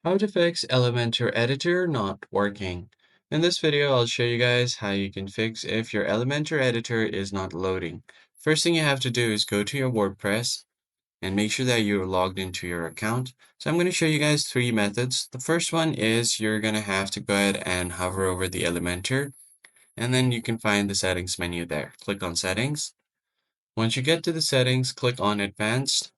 How to fix Elementor editor not working. In this video, I'll show you guys how you can fix if your Elementor editor is not loading. First thing you have to do is go to your WordPress and make sure that you're logged into your account. So I'm going to show you guys three methods. The first one is you're going to have to go ahead and hover over the Elementor, and then you can find the settings menu there. Click on settings. Once you get to the settings, click on advanced.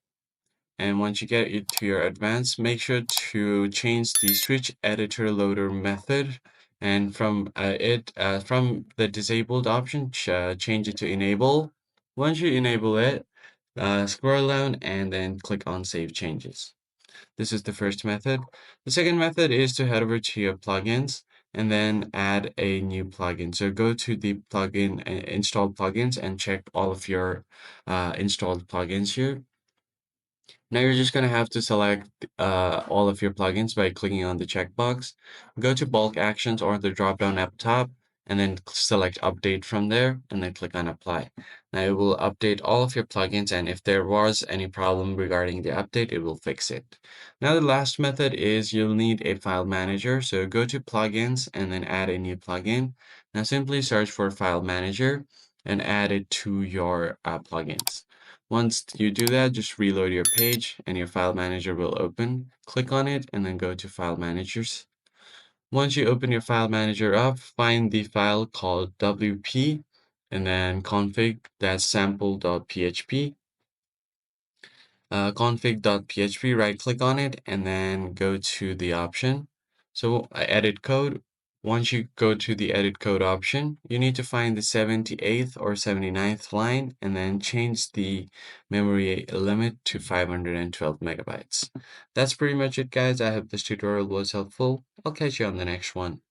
And once you get it to your advanced, make sure to change the switch editor loader method. And from the disabled option, change it to enable. Once you enable it, scroll down and then click on save changes. This is the first method. The second method is to head over to your plugins and then add a new plugin. So go to the plugin, install plugins, and check all of your installed plugins here. Now you're just going to have to select all of your plugins by clicking on the checkbox. Go to bulk actions or the drop-down up top, and then select update from there, and then click on apply. Now it will update all of your plugins, and if there was any problem regarding the update, it will fix it. Now the last method is you'll need a file manager. So go to plugins and then add a new plugin. Now simply search for file manager and add it to your plugins. Once you do that, just reload your page and your file manager will open. Click on it and then go to file managers. Once you open your file manager up, find the file called WP and then config, that's sample.php. Config.php, right click on it and then go to the option. So edit code. Once you go to the edit code option, you need to find the 78th or 79th line and then change the memory limit to 512 megabytes. That's pretty much it, guys. I hope this tutorial was helpful. I'll catch you on the next one.